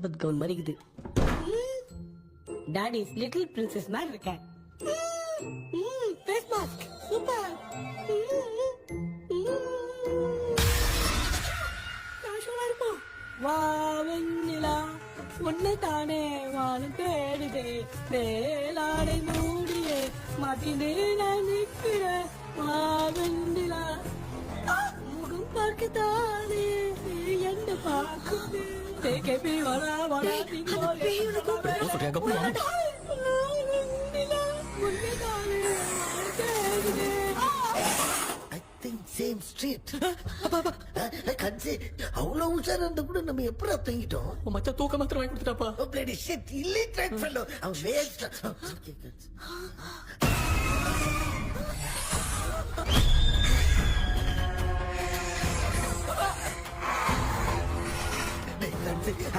But gown மறிக்குது. Daddy's little princess மாதிரி இருக்கேன். Face mask super. காஷுவலா இருக்கும். வா வெண்ணிலா உன்னை தானே வானம் தேடுதே வேளாடை மூடியே மாட்டினே நான் நிற்கிறேன். வா வெண்ணிலா முகம் பார்க்கத்தானே என்ன பார்க்குது. கேபி வரா வரா சேம் ஸ்ட்ரீட். கன்சி அவ்வளவு உஷாரா இருந்த கூட நம்ம எப்படா தூங்கிட்டோம்? மச்சான் தூக்க மாத்திரம் வாங்கி கொடுத்துட்டாப்பா. Bloody shit illiterate fellow. அவன் வேஸ்ட்.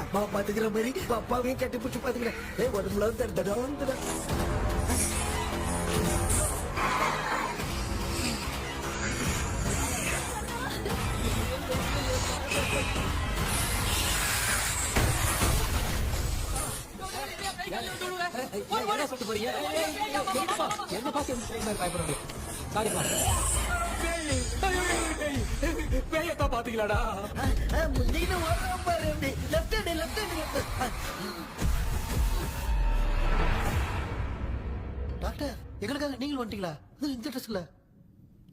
அம்மா பாத்துக்கிற மாதிரி அப்பாவையும் கட்டி பிடிச்சி பாத்துக்கிறேன். உடம்புல தடா என்ன சொல்லிட்டு போறீங்க? என்ன பார்த்து பயப்படுறது? சாரிப்பா. பேயத்தான் பாத்தீங்களாடா? டாக்டர் எங்களுக்காக நீங்கள் வந்துட்டீங்களா? இந்த ட்ரெஸ்ல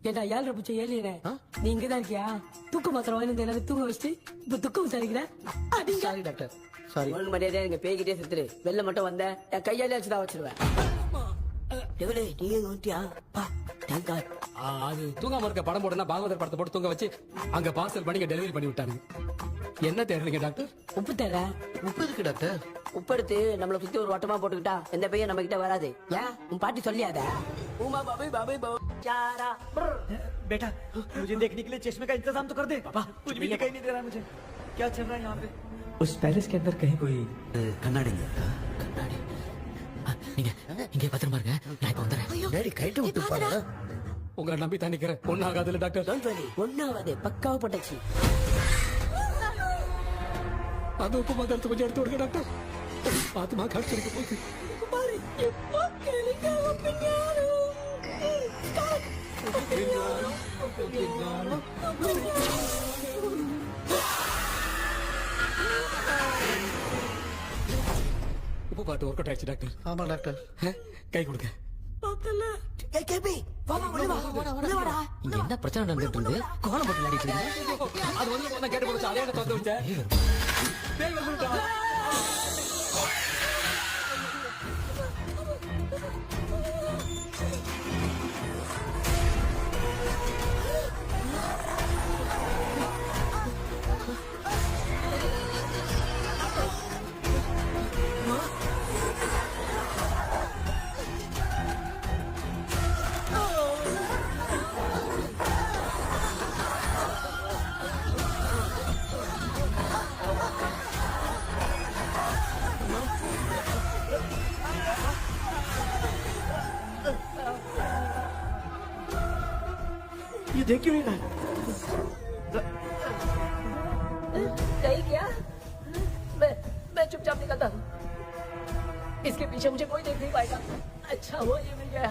ஏடா 7 பூச்சி ஏலியனே நீ இங்கதான் இருக்கியா? தூக்க மாத்திரம் வாங்கி எல்லாரும் தூங்க வச்சுட்டு இப்ப துக்கம் விசாரிக்கிற. Sorry doctor sorry. ஒழுங்கு மரியாதையா எங்க பேய்கிட்டே செத்துரு. வெளில மட்டும் வந்த என் கையாலே வச்சுதான் வச்சிருவேன். நீங்க வந்துட்டியா? அது தூங்காம இருக்க படம் போடுனா பாகவதர் படத்தை போட்டு தூங்க வச்சு அங்க பார்சல் பண்ணி டெலிவரி பண்ணி விட்டாங்க. என்ன தேடுறீங்க டாக்டர்? உப்பு தர. உப்பு இருக்கு டாக்டர். உப்பு எடுத்து நம்மள சுத்தி ஒரு வட்டமா போட்டுக்கிட்டா எந்த பையன் நம்ம கிட்ட வராது. ஏன் உன் பாட்டி சொல்லியாத? உமா பாபே பாபே चारा बेटा मुझे देखने के लिए चश्मे का इंतजाम तो कर दे। पापा कुछ भी दिखाई नहीं दे रहा है मुझे. क्या चल रहा है यहाँ पे? उस पैलेस के अंदर कहीं कोई கண்ணாடி கண்ணாடி நீங்க இங்கே பத்திரமா இருங்க. நான் இப்ப வந்துடுறேன். டேடி கைட்டு விட்டு பாரு. உங்களை நம்பி தான் நிக்கிறேன். ஒன்னாகாதுல டாக்டர். ஒன்னாவது பக்காவ பட்டுச்சு. அது உப்பு மதத்தை கொஞ்சம் எடுத்து விடுங்க டாக்டர். பாத்துமா காட்சி இருக்க போகுது. உப்பு பாட்டு ஒர்க் அவுட் ஆயிடுச்சு டாக்டர். ஆமா டாக்டர். கை கொடுங்க. இங்க என்ன பிரச்சனை நடந்துட்டு இருந்து கோலம் போட்டு விளையாடிட்டு இருக்கு. அது வந்து கேட்டு போச்சு. அதே தோத்து வச்சேன். ये देख क्यों नहीं रहा? नहीं क्या? मैं चुपचाप निकलता हूँ. इसके पीछे मुझे कोई देख नहीं पाएगा. अच्छा हुआ ये मिल गया.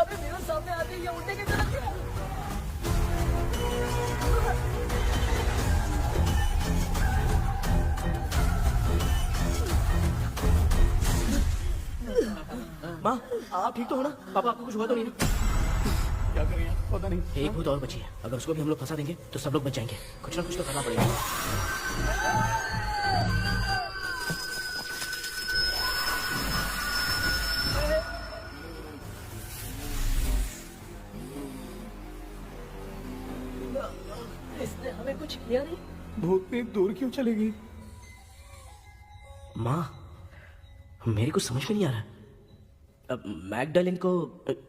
अबे मेरे सामने आते ही ये उड़ने की तरफ गया. माँ आप ठीक तो हो ना? पापा आपको कुछ हुआ तो नहीं? क्या करेंगे पता नहीं. एक भूत और बची है. अगर उसको भी हम लोग फंसा देंगे तो सब लोग बच जाएंगे. कुछ ना कुछ तो करना पड़ेगा. इसने हमें कुछ किया नहीं. भूत ने दूर क्यों चली गई? माँ मेरी कुछ समझ में नहीं आ रहा. मैगडालिन को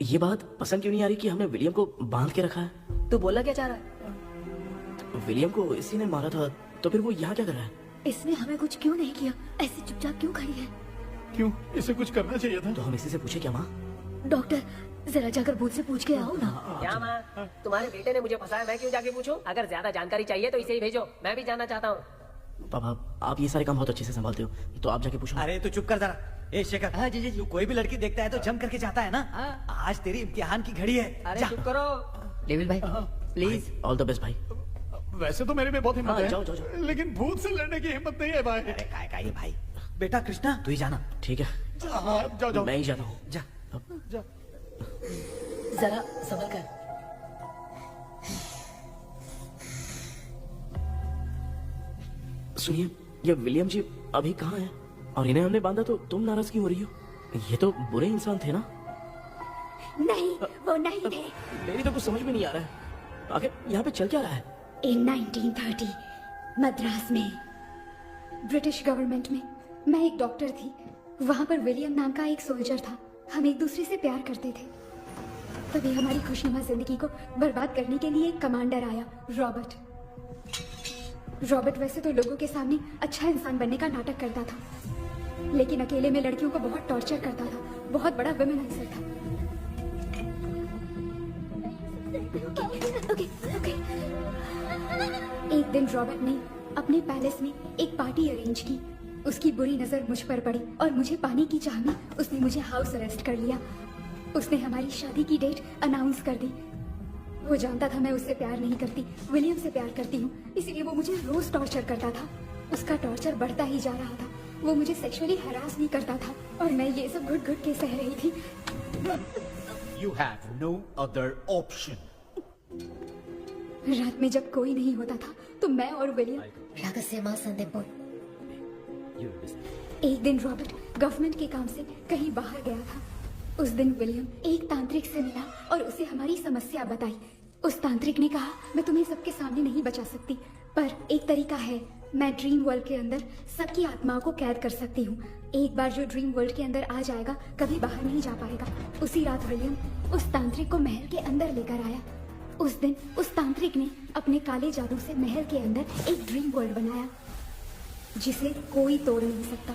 ये बात पसंद क्यों नहीं आ रही कि हमने विलियम को बांध के रखा है? तू बोलना क्या चाह रहा है? विलियम को इसी ने मारा था तो फिर वो यहाँ क्या कर रहा है? इसने हमें कुछ क्यों नहीं किया? ऐसे चुपचाप क्यों खड़ी है? क्यों, इसे कुछ करना चाहिए था। तो हम इसी से पूछे क्या माँ? डॉक्टर जरा जाकर भूत से पूछ के आओ ना। क्या माँ, तुम्हारे बेटे ने मुझे फंसाया, मैं क्यों जाके पूछूं? अगर ज्यादा जानकारी चाहिए तो इसे ही भेजो, मैं भी जानना चाहता हूँ। पापा आप ये सारे काम बहुत अच्छे से संभालते हो, तो आप जाके पूछो। अरे तू चुप कर जरा। ए शेखर, हाँ जी जी, तू कोई भी लड़की देखता है तो जम करके जाता है ना। आज तेरी इम्तिहान की घड़ी है। अरे जा। चुप करो। लेविल भाई प्लीज। ऑल द बेस्ट भाई। वैसे तो मेरे में बहुत हिम्मत हाँ, है, जाओ, जाओ, जाओ। लेकिन भूत से लड़ने की हिम्मत नहीं है भाई। अरे काय काय भाई, बेटा कृष्णा तू ही जाना। ठीक है, हाँ, जाओ जाओ। मैं ही जाता हूँ। जा। जरा संभल कर। सुनिए, ये विलियम जी अभी कहाँ हैं? और इन्हें हमने बांधा तो तुम नाराज क्यों हो रही हो? ये तो बुरे इंसान थे ना? नहीं, वो नहीं थे। मेरी तो कुछ समझ में नहीं आ रहा है, आखिर यहाँ पे चल क्या रहा है? इन 1930 मद्रास में ब्रिटिश गवर्नमेंट में मैं एक डॉक्टर थी। वहां पर विलियम नाम का एक सोल्जर था। हम एक दूसरे से प्यार करते थे। तभी हमारी खुशनुमा जिंदगी को बर्बाद करने के लिए एक कमांडर आया, रॉबर्ट। रॉबर्ट वैसे तो लोगों के सामने अच्छा इंसान बनने का नाटक करता था, लेकिन अकेले में लड़कियों को बहुत टॉर्चर करता था। बहुत बड़ा वुमेनाइजर था। Okay, okay. एक दिन रॉबर्ट ने अपने पैलेस में एक पार्टी अरेंज की। उसकी बुरी नजर मुझ पर पड़ी और मुझे पाने की चाह में उसने मुझे हाउस अरेस्ट कर लिया। उसने हमारी शादी की डेट अनाउंस कर दी। वो जानता था मैं उससे प्यार नहीं करती, विलियम से प्यार करती हूँ, इसीलिए वो मुझे रोज टॉर्चर करता था। उसका टॉर्चर बढ़ता ही जा रहा था। वो मुझे सेक्सुअली हरास नहीं करता था और मैं ये सब घुट घुट के सह रही थी। You have no other option. रात में जब कोई नहीं होता था तो मैं और विलियम रहस्यमा संदेपुर। एक दिन रॉबर्ट गवर्नमेंट के काम से कहीं बाहर गया था। उस दिन विलियम एक तांत्रिक से मिला और उसे हमारी समस्या बताई। उस तांत्रिक ने कहा, मैं तुम्हें सबके सामने नहीं बचा सकती, पर एक तरीका है। मैं ड्रीम वर्ल्ड के अंदर सबकी आत्माओं को कैद कर सकती हूँ। एक बार जो ड्रीम वर्ल्ड के अंदर आ जाएगा कभी बाहर नहीं जा पाएगा। उसी रात विलियम उस तांत्रिक को महल के अंदर लेकर आया। उस दिन उस तांत्रिक ने अपने काले जादू से महल के अंदर एक ड्रीम वर्ल्ड बनाया जिसे कोई तोड़ नहीं सकता।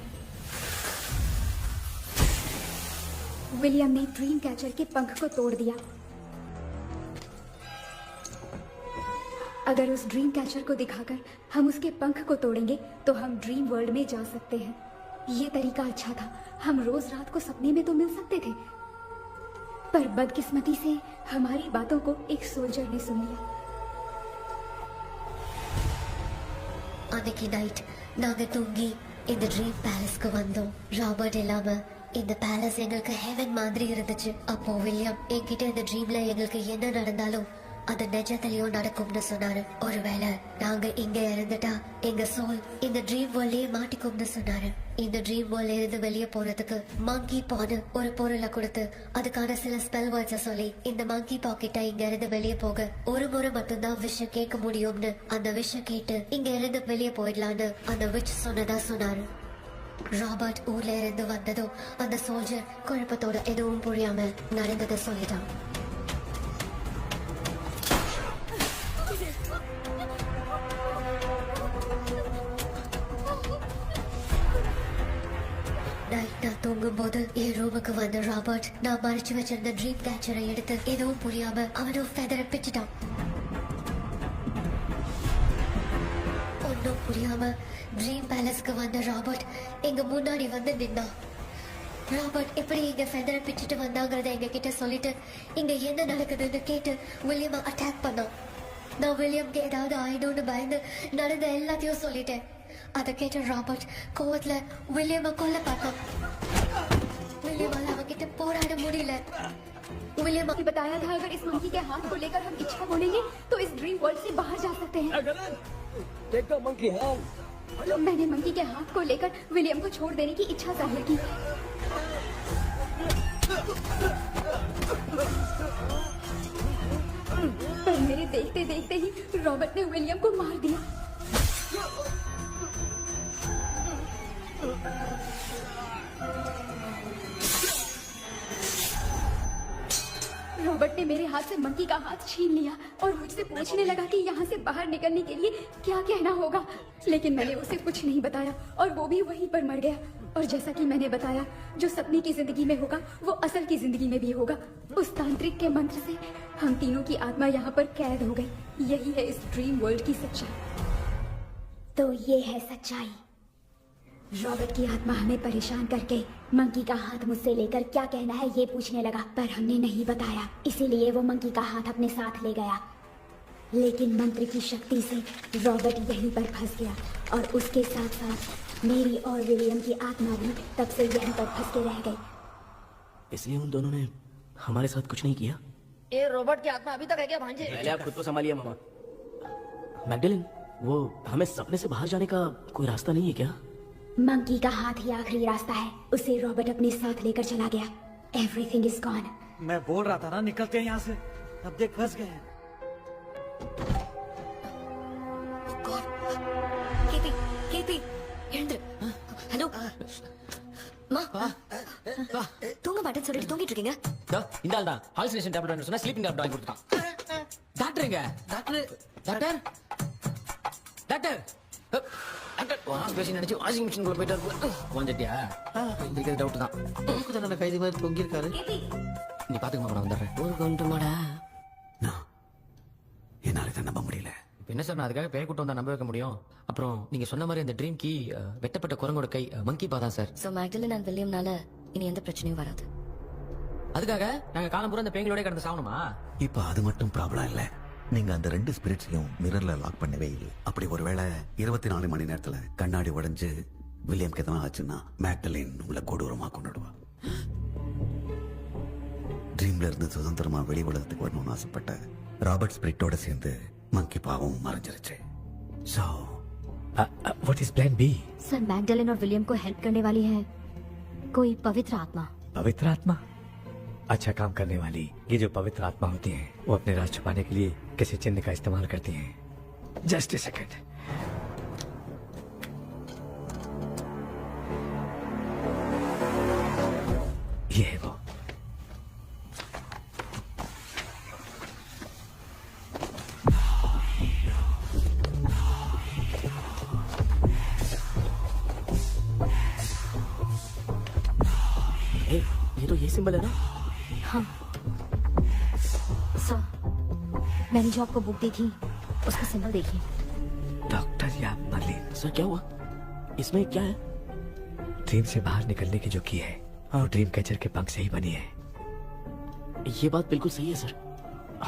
विलियम ने ड्रीम कैचर के पंख को तोड़ दिया। अगर उस ड्रीम कैचर को दिखाकर हम उसके पंख को तोड़ेंगे तो हम ड्रीम वर्ल्ड में जा सकते हैं। ये तरीका अच्छा था। हम रोज रात को सपने में तो मिल सकते थे, पर बदकिस्मती से हमारी बातों को एक सोल्जर ने सुन लिया। அன்னைக்கு நைட் நாங்க தூங்கி இந்த ட்ரீம் பேலஸ்க்கு வந்தோம். ராபர்ட் இல்லாம இந்த பேலஸ் எங்களுக்கு ஹெவன் மாதிரி இருந்துச்சு. அப்போ வில்லியம் என்கிட்ட இந்த ட்ரீம்ல எங்களுக்கு என்ன நடந்தாலும் அது நிஜத்திலயும் நடக்கும்னு சொன்னாரு. ஒருவேளை நாங்க இங்க இருந்துட்டா எங்க சோல் இந்த ட்ரீம் வேர்ல்ட்லயே மாட்டிக்கும்னு சொன்னாரு. இந்த ட்ரீம் வேர்ல்ட்ல இருந்து வெளியே போறதுக்கு மங்கி பான்னு ஒரு பொருளை கொடுத்து அதுக்கான சில ஸ்பெல் வேர்ட்ஸ சொல்லி இந்த மங்கி பாக்கெட்டை இங்க இருந்து வெளியே போக ஒரு முறை மட்டும்தான் விஷயம் கேட்க முடியும்னு அந்த விஷயம் கேட்டு இங்க இருந்து வெளியே போயிடலான்னு அந்த விச் சொன்னதா சொன்னாரு. ராபர்ட் ஊர்ல இருந்து வந்ததும் அந்த சோல்ஜர் குழப்பத்தோட எதுவும் புரியாம நடந்ததை சொல்லிட்டான். நான் தூங்கும்போது என் ரூமுக்கு வந்த ராபர்ட் நான் மறைச்சு வச்சிருந்த ட்ரீம் கேச்சரை எடுத்து எதுவும் புரியாம அவனும் ஃபெதரை பிச்சுட்டான். ஒன்னும் புரியாம ட்ரீம் பேலஸ்க்கு வந்த ராபர்ட் எங்க முன்னாடி வந்து நின்னான். ராபர்ட் எப்படி இங்க ஃபெதரை பிச்சுட்டு வந்தாங்கிறத எங்க கிட்ட சொல்லிட்டு இங்க என்ன நடக்குதுன்னு கேட்டு வில்லியமை அட்டாக் பண்ணான். நான் வில்லியம்க்கு ஏதாவது ஆயிடும்னு பயந்து நடந்த எல்லாத்தையும் சொல்லிட்டேன். அதை கேட்ட ராபர்ட் கோவத்துல வில்லியமை கொல்ல பார்த்தான். विलियम அவங்கிட்ட போராட முடியல. विलियम ने बताया था अगर इस मंकी के हाथ को लेकर हम इच्छा बोलेंगे तो इस ड्रीम वर्ल्ड से बाहर जा सकते हैं। मैंने मंकी के हाथ को लेकर विलियम को छोड़ देने की इच्छा जाहिर की। पर मेरे देखते देखते ही रॉबर्ट ने विलियम को मार दिया। रॉबर्ट ने मेरे हाथ से मंकी का हाथ छीन लिया और मुझसे पूछने लगा कि यहाँ से बाहर निकलने के लिए क्या कहना होगा, लेकिन मैंने उसे कुछ नहीं बताया और वो भी वहीं पर मर गया। और जैसा कि मैंने बताया, जो सपने की जिंदगी में होगा वो असल की जिंदगी में भी होगा। उस तांत्रिक के मंत्र से हम तीनों की आत्मा यहाँ पर कैद हो गई। यही है इस ड्रीम वर्ल्ड की सच्चाई। तो ये है सच्चाई। रॉबर्ट की आत्मा हमें परेशान करके मंकी का हाथ मुझसे लेकर क्या कहना है ये पूछने लगा, पर हमने नहीं बताया, इसीलिए वो मंकी का हाथ अपने साथ ले गया। लेकिन मंत्र की शक्ति से रॉबर्ट यहीं पर फंस गया और उसके साथ साथ मेरी और विलियम की आत्मा भी तब से यहीं पर फंस के रह गई। इसलिए उन दोनों ने हमारे साथ कुछ नहीं किया। ये रॉबर्ट की आत्मा अभी तक है क्या भांजे? पहले आप खुद को संभालिए मामा। मैगडेलिन, वो हमें सपने से बाहर जाने का कोई रास्ता नहीं है क्या? मंकी का हाथ ही आखिरी रास्ता है। उसे रॉबर्ट अपने साथ लेकर चला गया। Everything is gone. मैं बोल रहा था ना निकलते हैं यहाँ से, अब देख फंस गए हैं। ஹலோ மா தூங்க மாட்டேன்னு சொல்லிட்டு தூங்கிட்டு இருக்கீங்க? இந்த ஆள் தான் ஹாலுசினேஷன் டேப்லெட் சொன்னா ஸ்லீப்பிங் டேப்லெட் வாங்கி கொடுத்தான். டாக்டருங்க, doctor doctor doctor doctor wash பேசி நினைச்சு வாஷிங் மிஷின் குள்ள போயிட்டாரு. வந்துட்டியா? இந்த டவுட் தான். தூக்கு தண்டனை கைதி மாதிரி தொங்கியிருக்காரு. நீ பாத்துக்க மாட்டா, வந்துடுறேன். ஊருக்கு வந்துட்டு மாடா. என்னால இதை நம்ப முடியல. என்ன சார், நான் அதுக்காக பேய் கூட்டம் தான் நம்ப வைக்க முடியும்? அப்புறம் நீங்க சொன்ன மாதிரி அந்த ட்ரீம் கீ வெட்டப்பட்ட குரங்கோட கை மங்கி பா தான் சார். சோ மேக்டலின் அண்ட் வில்லியம்னால இனி எந்த பிரச்சனையும் வராது. அதுக்காக நாங்க காலம் பூரா அந்த பேய்களோட கடந்து சாவணுமா? இப்ப அது மட்டும் ப்ராப்ளம் இல்ல. நீங்க அந்த 2 ஸ்பிரிட்ஸையும் மிரர்ல லாக் பண்ணவே இல்லை. அப்படி ஒருவேளை 24 மணி நேரத்துல கண்ணாடி உடைஞ்சு வில்லியம்க்கு எதனா ஆச்சுன்னா மேக்டலின் உங்களை கொடூரமா கொண்டுடுவா. ட்ரீம்ல இருந்து சுதந்திரமா வெளி உலகத்துக்கு வரணும்னு ஆசைப்பட்ட ராபர்ட் ஸ்பிரிட்டோட சேர்ந்து मंकी पावों मर जाए। So, what is plan B? Sir Magdalene और विलियम को हेल्प करने वाली है कोई पवित्र आत्मा। पवित्र आत्मा? अच्छा काम करने वाली ये जो पवित्र आत्मा होती हैं, वो अपने राज छुपाने के लिए किसी चिन्ह का इस्तेमाल करती हैं। Just a second. ये है वो। ये तो ये सिंबल है ना? हाँ सर, मैंने जो आपको बुक दी थी उसका सिंबल देखिए। डॉक्टर या मर्लिन, सर क्या हुआ? इसमें क्या है? ड्रीम से बाहर निकलने की जो की है वो ड्रीम कैचर के पंख से ही बनी है। ये बात बिल्कुल सही है सर।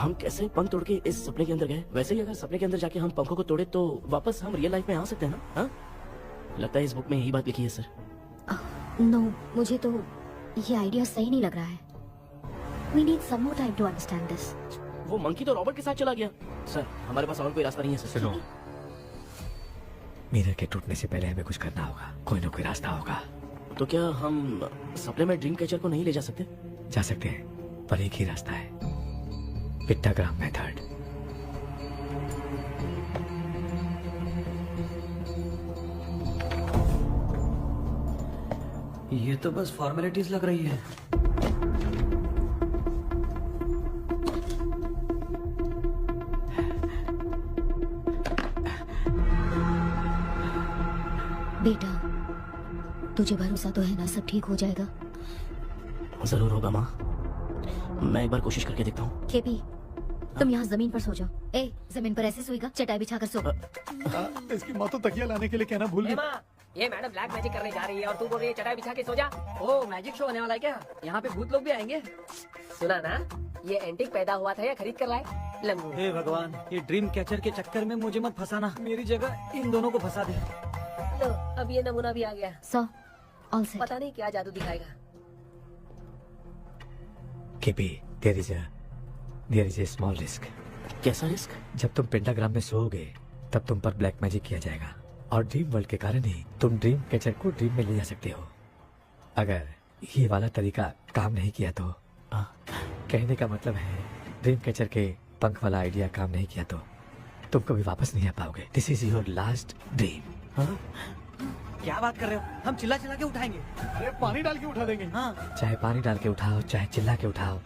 हम कैसे पंख तोड़ के इस सपने के अंदर गए? वैसे ही अगर सपने के अंदर जाके हम पंखों को तोड़े तो वापस हम रियल लाइफ में आ सकते हैं ना? हाँ? लगता है इस बुक में यही बात लिखी है सर। नो, मुझे तो ये आइडिया सही नहीं लग रहा है। We need some more time to understand this. वो मंकी तो रॉबर्ट के साथ चला गया। सर हमारे पास और कोई रास्ता नहीं है सर। सुनो, मिरर के टूटने से पहले हमें कुछ करना होगा। कोई ना कोई रास्ता होगा। तो क्या हम सपने में ड्रीम कैचर को नहीं ले जा सकते? जा सकते हैं, पर एक ही रास्ता है, पिक्टाग्राम मेथड। ये तो बस फॉर्मेलिटीज लग रही है। बेटा, तुझे भरोसा तो है ना सब ठीक हो जाएगा? जरूर होगा माँ, मैं एक बार कोशिश करके देखता हूँ। केपी, तुम यहाँ जमीन पर सो जाओ। ए, जमीन पर ऐसे सोएगा? चटाई बिछाकर सो। इसकी माँ तो तकिया लाने के लिए कहना भूल गई। ये मैडम ब्लैक मैजिक करने जा रही है और तू बोल रही है चटाई बिछा के सो जा। ओ, मैजिक शो होने वाला है क्या? यहाँ पे भूत लोग भी आएंगे। सुना ना, ये एंटीक पैदा हुआ था या खरीद कर लाए? लंगू। हे भगवान, ये ड्रीम कैचर के चक्कर में मुझे मत फंसाना। मेरी जगह इन दोनों को फंसा दे। लो, अब ये नमूना भी आ गया। So, all set. पता नहीं क्या जादू दिखाएगा। KP, there is a small risk. कैसा रिस्क? जब तुम पेंटाग्राम में सोओगे तब तुम पर ब्लैक मैजिक किया जाएगा और ड्रीम वर्ल्ड के कारण ही तुम ड्रीम कैचर को ड्रीम में ले जा सकते हो। अगर ये वाला तरीका काम नहीं किया तो कहने का मतलब है ड्रीम कैचर के पंख वाला आइडिया काम नहीं किया तो तुम कभी वापस नहीं आ पाओगे। This is your last dream. क्या बात कर रहे हो? हम चिल्ला चिल्ला के उठाएंगे। अरे पानी डाल के उठा देंगे। हाँ, चाहे पानी डाल के उठाओ, चाहे चिल्ला के उठाओ,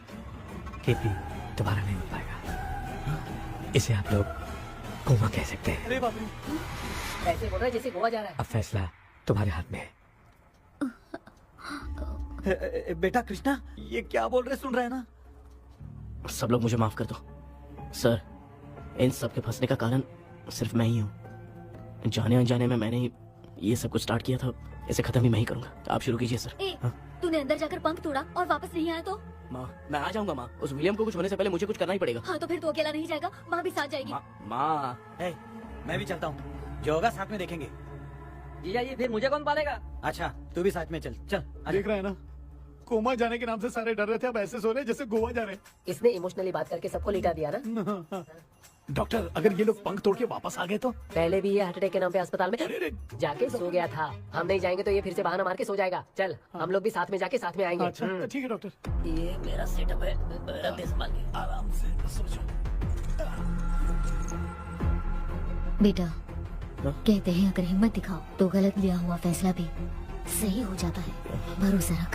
केपी दोबारा नहीं उठ पाएगा। इसे आप लोग कोमा कह सकते हैं। अरे बाप रे। ऐसे बोल रहा है जैसे गोवा जा रहा है। अब फैसला तुम्हारे हाथ में है। बेटा कृष्णा, ये क्या बोल रहे सुन रहे हैं ना? सब लोग मुझे माफ कर दो सर। इन सब के फंसने का कारण सिर्फ मैं ही हूँ। जाने अनजाने में मैंने ही ये सब कुछ स्टार्ट किया था, इसे खत्म भी मैं ही करूंगा। आप शुरू कीजिए सर। तूने अंदर जाकर पंख तोड़ा और वापस नहीं आया तो? माँ मैं आ जाऊंगा माँ, उस विलियम को कुछ होने से पहले मुझे कुछ करना ही पड़ेगा। हाँ तो फिर तू अकेला नहीं जाएगा, माँ भी साथ जाएगी। माँ मैं भी चलता हूँ, जो होगा साथ में देखेंगे। जीजा जी फिर मुझे कौन पालेगा? अच्छा तू भी साथ में चल। चल देख रहे हैं ना, कोमा जाने के नाम से सारे डर रहे थे, अब ऐसे सो रहे जैसे गोवा जा रहे हैं। इसने इमोशनली बात करके सबको लिटा दिया ना। डॉक्टर, अगर ये लोग पंख तोड़ के वापस आ गए तो? पहले भी ये हार्ट अटैक के नाम पे अस्पताल में जाके सो गया था। हम नहीं जाएंगे तो ये फिर से बहाना मार के सो जाएगा। चल हम लोग भी साथ में जाके साथ में आएंगे। अच्छा ठीक है डॉक्टर। ये मेरा सेटअप है, रख दे संभाल के। आराम से सो जाओ। बेटा कहते हैं अगर हिम्मत दिखाओ तो गलत लिया हुआ फैसला भी सही हो जाता है, भरोसा रख।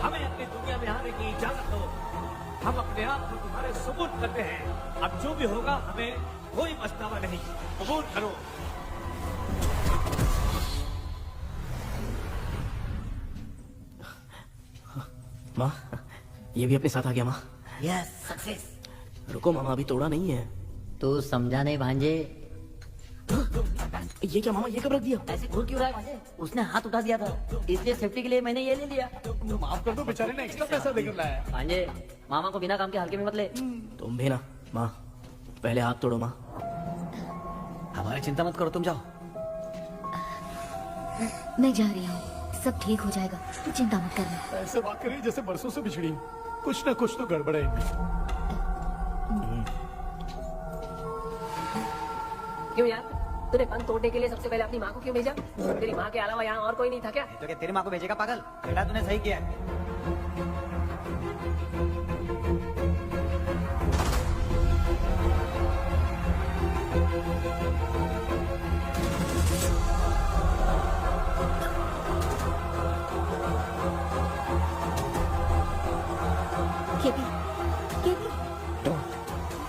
हमें अपनी दुनिया में आने की इजाजत दो। हम अपने आप को तुम्हारे सुपुर्द करते हैं। अब जो भी होगा हमें कोई पछतावा नहीं, कबूल करो। माँ ये भी अपने साथ आ गया। माँ यस सक्सेस। रुको मामा, अभी तोड़ा नहीं है। तू समझा नहीं भांजे। ये क्या मामा, ये कब रख दिया? ऐसे घूर क्यों रहा है भांजे? उसने हाथ उठा दिया था, इसलिए सेफ्टी के लिए मैंने ये ले लिया। माफ कर दो, बेचारे ने एक्स्ट्रा पैसा देकर लाया। भांजे मामा को बिना काम के हल्के में मत ले। तुम भी ना माँ, पहले हाथ तोड़ो माँ। हमारी चिंता मत करो, तुम जाओ। मैं जा रही हूँ, सब ठीक हो जाएगा, तू चिंता मत करना। ऐसे बात करिए जैसे बरसों से बिछड़ी हूं। कुछ ना कुछ तो गड़बड़ है इनमें। क्यों यार, तूने पंख तोड़ने के लिए सबसे पहले अपनी माँ को क्यों भेजा? तेरी माँ के अलावा यहाँ और कोई नहीं था क्या? तो क्या तेरी माँ को भेजेगा पागल? बेटा तूने सही किया है।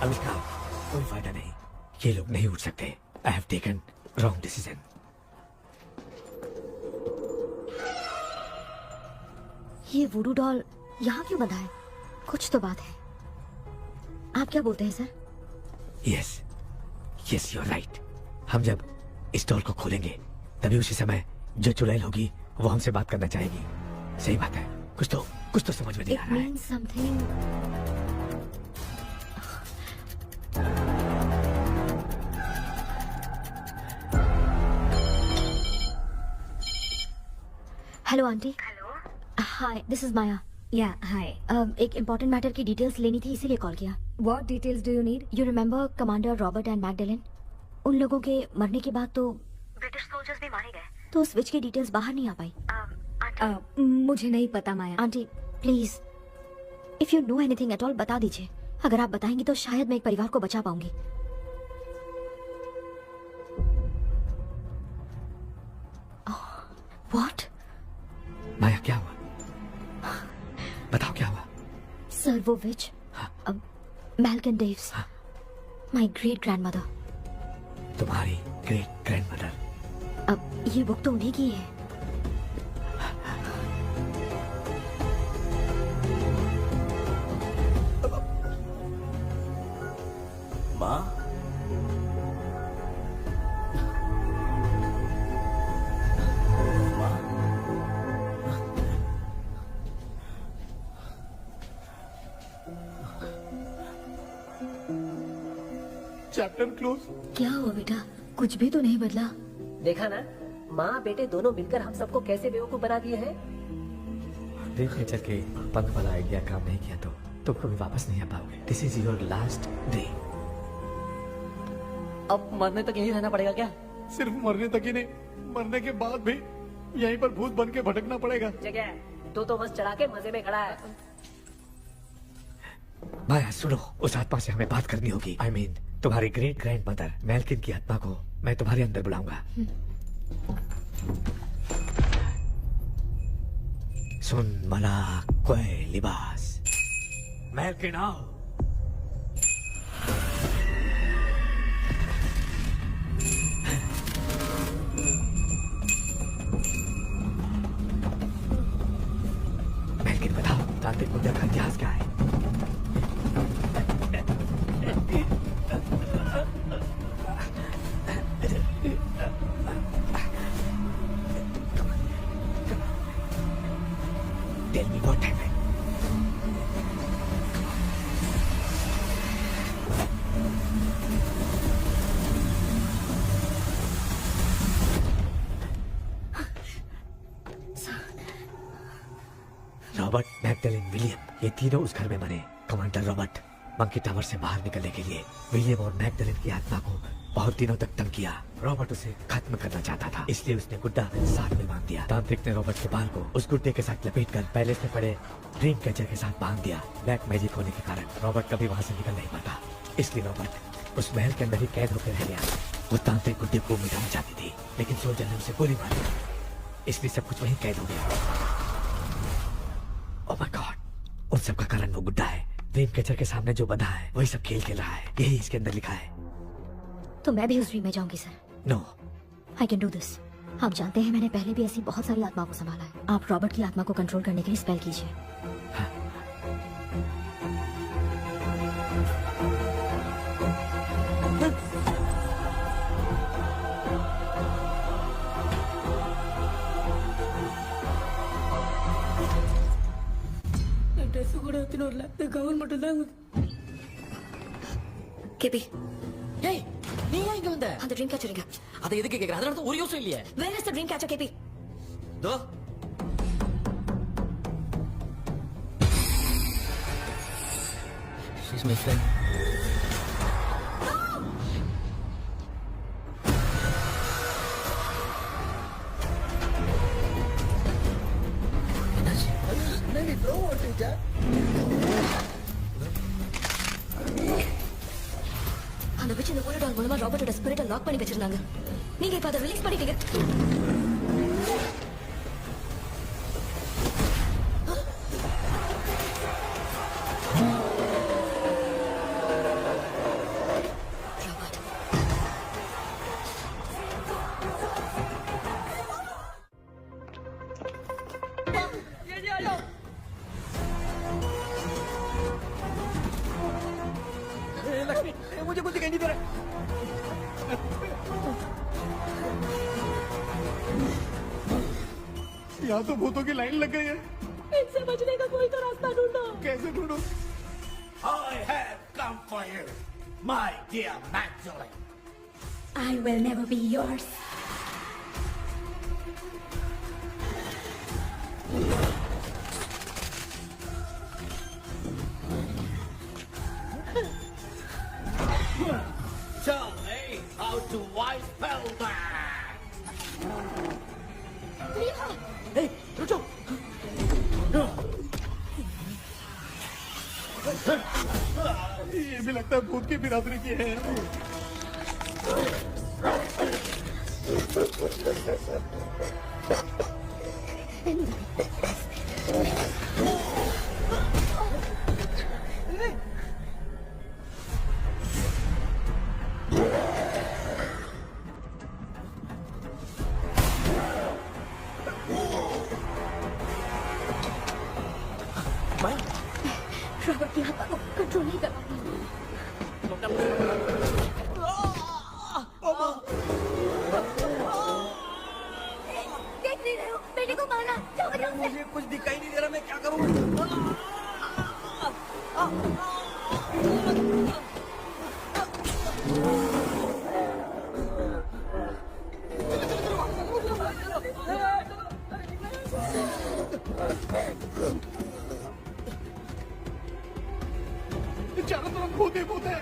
अविष्का, कोई फायदा नहीं, ये लोग नहीं उठ सकते। I have taken wrong decision. ये वुडू डॉल यहाँ क्यों बंधा है? कुछ तो बात है। आप क्या बोलते हैं sir? Yes yes you are right. हम जब इस डॉल को खोलेंगे तभी उसी समय जो चुड़ैल होगी वो हमसे बात करना चाहेगी। सही बात है, कुछ तो समझ में नहीं आ इट रहा है। Means something. Hello aunty. Hello hi, this is Maya. Yeah hi. एक इम्पोर्टेंट मैटर की डिटेल्स लेनी थी, इसीलिए कॉल किया। What details do you need? You remember commander Robert and Magdalene? उन लोगों के मरने के बाद तो ब्रिटिश सोल्जर्स भी मारे गए, तो स्विच की डिटेल्स बाहर नहीं आ पाई। मुझे नहीं पता Maya. Aunty please, if you know anything at all बता दीजिए। अगर आप बताएंगी तो शायद मैं एक परिवार को बचा पाऊंगी। व्हाट? माया क्या हुआ? बताओ क्या हुआ? सर वो विच मैल्कन डेव्स, माय ग्रेट ग्रैंडमदर। तुम्हारी ग्रेट ग्रैंडमदर? अब ये बुक तो उन्हीं की है। माँ चैप्टर क्लोज। क्या हुआ बेटा? कुछ भी तो नहीं बदला। देखा ना, माँ बेटे दोनों मिलकर हम सबको कैसे बेवकूफ बना दिए हैं। ड्रीम कैचर के पंख वाला आइडिया काम नहीं किया तो तुम कभी वापस नहीं आ पाओगे। This is your last day. अब मरने तक यही रहना पड़ेगा क्या? सिर्फ मरने तक ही नहीं, मरने के बाद भी यहीं पर भूत बन के भटकना पड़ेगा। जगह तो बस चढ़ा के मजे में खड़ा है। माया सुनो, उस आत्मा से हमें बात करनी होगी। आई मीन तुम्हारी ग्रेट ग्रैंड मदर मैल्किन की आत्मा को मैं तुम्हारे अंदर बुलाऊंगा। सुन मला कोई लिबास, मैल्किन आओ। मैगडेलिन, विलियम, ये तीनों उस घर में मरे। कमांडर रॉबर्ट मंकी टावर से बाहर निकलने के लिए विलियम और मैगडेलिन की आत्मा को बहुत दिनों तक तंग किया। रॉबर्ट उसे खत्म करना चाहता था, इसलिए उसने गुड्डा साथ में बांध दिया। तांत्रिक ने रॉबर्ट के बाल को उस गुड्डे के साथ लपेटकर पैलेस में पड़े ड्रीम कैचर के साथ बांध दिया। ब्लैक मैजिक होने के कारण रॉबर्ट कभी वहां से निकल नहीं पाता, इसलिए रॉबर्ट उस महल के अंदर ही कैद होकर रह गया। वो तांत्रिक गुड्डे को मिटाना चाहती थी, लेकिन सोल्जर ने उसे गोली मारी, इसलिए सब कुछ वहीं कैद हो गया। ओह माय गॉड, उन सब का कारण वो गुड्डा है। ड्रीम कैचर के सामने जो बंधा है वही सब खेल खेल रहा है, यही इसके अंदर लिखा है। तो मैं भी उस ड्रीम में जाऊंगी sir. No, I can do this. आप जानते हैं मैंने पहले भी ऐसी बहुत सारी आत्माओं को संभाला है। आप रॉबर्ट की आत्मा को कंट्रोल करने के लिए स्पेल कीजिए। கேபி ஏய் நீ ஏன் இங்க வந்த? அந்த ட்ரீம் கேச்சர் எங்க? அதை எதுக்கு கேக்குற? அதனால ஒரு யூஸும் இல்லையே. Where is the dream catcher, KP? தோ She's my friend. அந்த bitch இந்த bullet hole மூலமா ராபர்ட்டோட ஸ்பிரிட்டை லாக் பண்ணி வச்சிருந்தாங்க. நீங்க இப்ப அதை ரிலீஸ் பண்ணிட்டீங்க. लक्ष्मी, मुझे कुछ दिखाई नहीं दे रहा। यहाँ तो भूतों की लाइन लग गई है। इनसे बचने का कोई तो रास्ता ढूंढो। कैसे ढूंढो? I have come for you, my dear Magdalene. I will never be yours. Tell me how to wipe spell that. ஏய் ருச்சோ ये भी लगता है भूत की बिरादरी की है। रॉबर्ट की आत्मा को कंट्रोल नहीं कर पाती। देख नहीं रहे हो? बेटे को मारना। जाओ बजाओ उसे। मुझे कुछ दिखाई नहीं दे रहा, मैं क्या करूँ? चारों तरफ भूत ही भूत है।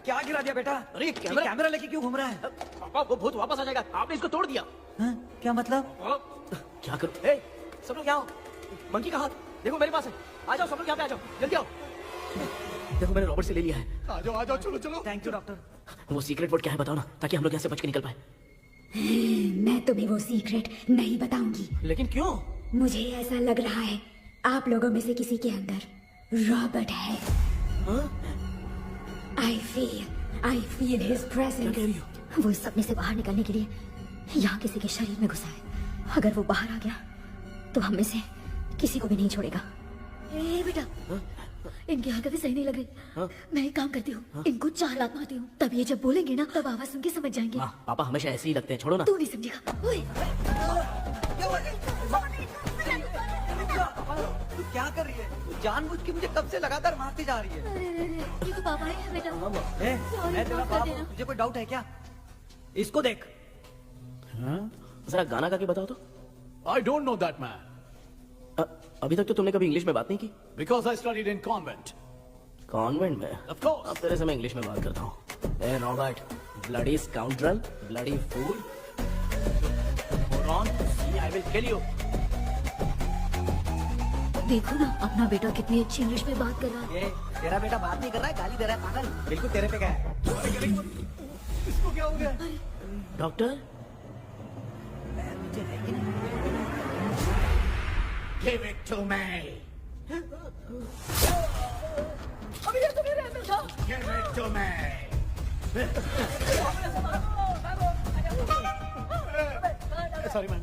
क्या गिरा दिया बेटा? अरे कैमरा लेके क्यों घूम रहा है? पापा वो भूत वापस आ जाएगा, आपने इसको तोड़ दिया। हाँ? क्या मतलब? क्या करूं? ए सब लोग यहाँ आओ। मंकी का हाथ देखो मेरे पास है। आ जाओ सब लोग यहाँ पे आ जाओ, जल्दी आओ। देखो मैंने रॉबर्ट से ले लिया है। आ जाओ चलो चलो। Thank you doctor. वो सीक्रेट वर्ड क्या है बताओ ना, ताकि हम लोग यहाँ से बच के निकल पाए। मैं तुम्हें वो सीक्रेट नहीं बताऊंगी। लेकिन क्यों? मुझे ऐसा लग रहा है आप लोगों में से किसी के अंदर रॉबर्ट है। I feel his presence. क्या कह रही हो? वो इस सपने से बाहर निकलने के लिए यहाँ किसी के शरीर में घुसा है। अगर वो बाहर आ गया तो हम में से किसी को भी नहीं छोड़ेगा। ए बेटा, इनकी हरकतें सही नहीं लग रही। मैं एक काम करती हूँ, इनको 4 लात मारती हूँ, तब ये जब बोलेंगे ना तब आवाज सुन के समझ जाएंगे। पापा हमेशा ऐसे ही लगते हैं, छोड़ो ना। तू नहीं समझेगा। ओए, तू क्या कर रही है? जानबूझ के मुझे कब से लगातार मारती जा रही है। ये तो पापा है बेटा। मैं तेरा बाप हूँ, तुझे कोई डाउट है क्या? इसको देख। जरा गाना गा के बताओ तो। I don't know that man अभी तक तो तुमने कभी इंग्लिश में बात नहीं की। because I studied in convent. Convent में? Of course. अब तेरे से मैं इंग्लिश में बात करता हूँ। ए Robert, bloody scoundrel, bloody fool. Ron, see, I will kill you. देखो ना अपना बेटा कितनी अच्छी इंग्लिश में बात कर रहा है। ये तेरा बेटा बात नहीं कर रहा है, गाली दे रहा है पागल। बिल्कुल तेरे पे क्या है? इसको क्या हो गया? Doctor, Give it to me. अभी ये तो नहीं रहता था। Give it to me. Sorry man.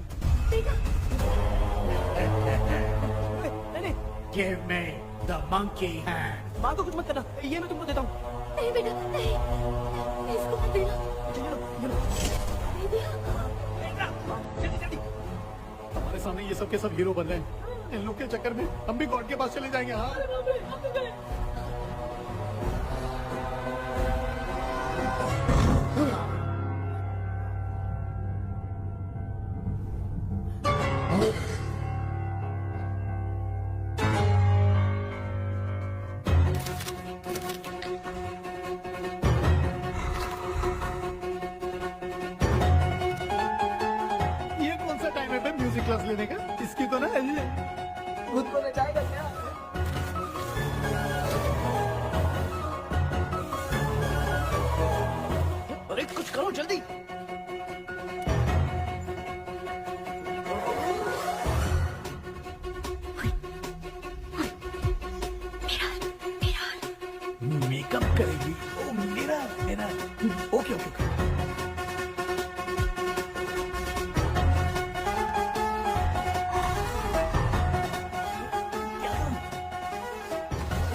Give me the monkey hand. माँ को कुछ मत करना, ये मैं तुमको देता हूँ। नहीं बेटा नहीं, इसको मत देना। नहीं दिया। हमारे सामने ये सब के सब हीरो बन रहे हैं। इन लोग के चक्कर में हम भी गॉड के पास चले जाएंगे। हाँ ये कौन सा टाइम है बे म्यूजिक क्लास लेने का? इसकी तो ना खुद को नचाएगा क्या? अरे कुछ करो जल्दी। मेकअप करेगी। ओ मेरा मेरा ओके ओके ओके।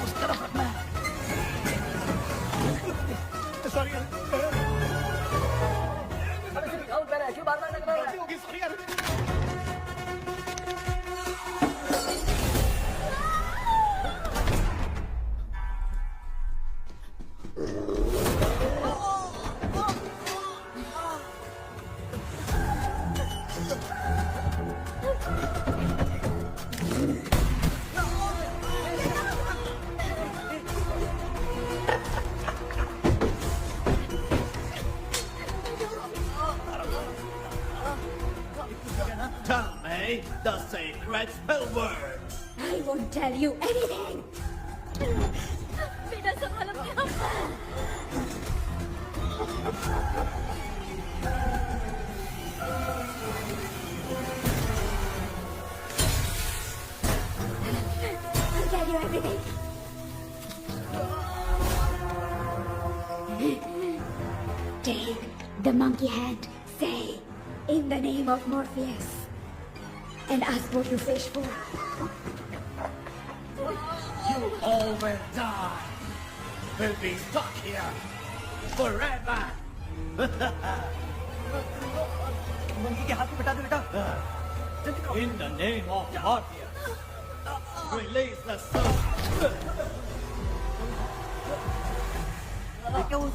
उस तरफ रखना है। सॉरी यार। क्यों बार-बार लग रहा है? गलती होगी, सॉरी यार। Tell me the secret spell word. I won't tell you anything. बेटा संभालो अपने आप। I'll tell you everything. Take the monkey hand. Say, in the name of Morpheus, and ask what you wish for. You all will die. We'll be stuck here forever. Monkey के हाथ में बता दे बेटा। In the name of Morpheus, release the soul. क्या हुआ?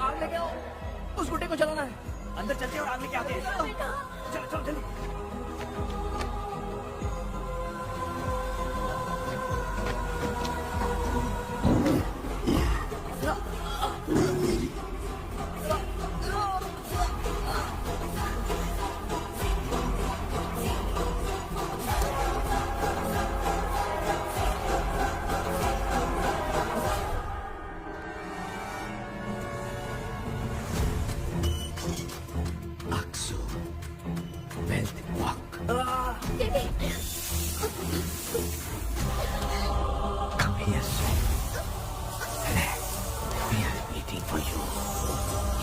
आग लेके आओ। उस गुड्डे को चलाना है। अंदर चलते और आग लेके आते हैं। चलो चलो जल्दी। Aksu, wealth walk.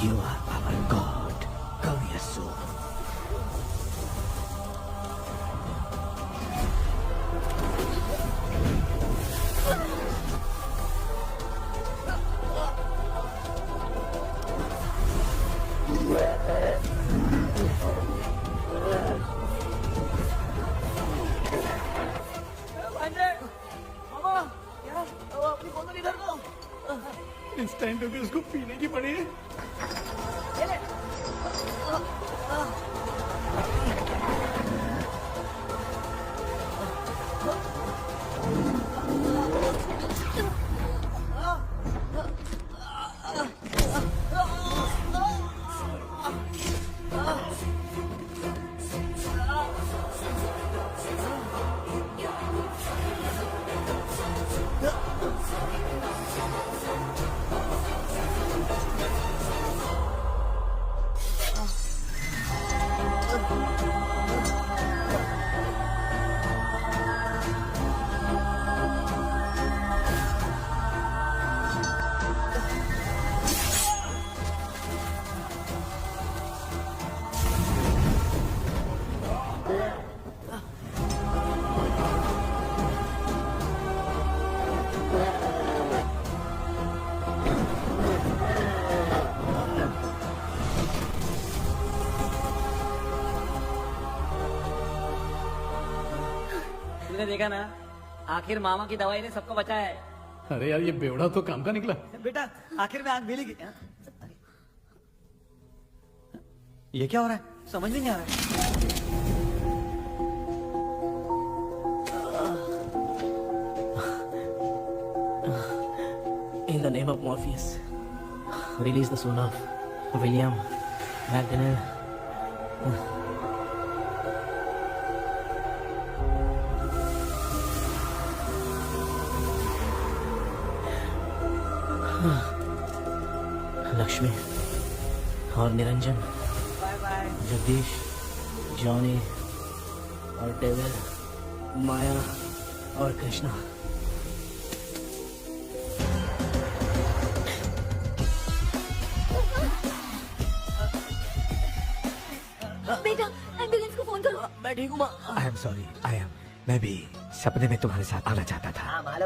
You are our God, Kang Yesu. इस टाइम पे भी उसको पीने की पड़ी है। तुमने देखा ना, आखिर मामा की दवाई ने सबको बचाया है। अरे यार ये बेवड़ा तो काम का निकला। बेटा आखिर में आग मिलेगी। ये क्या हो रहा है, समझ में नहीं आ रहा है। In the name of Morpheus, release the soul of William Magdalene. Lakshmi और निरंजन, जगदीश, जॉनी और डेविल, माया और कृष्णा। बेटा एम्बुलेंस को फोन करो। मैं ठीक हूँ माँ। I am sorry. मैं भी सपने में तुम्हारे साथ आना चाहता था। हाँ मालूम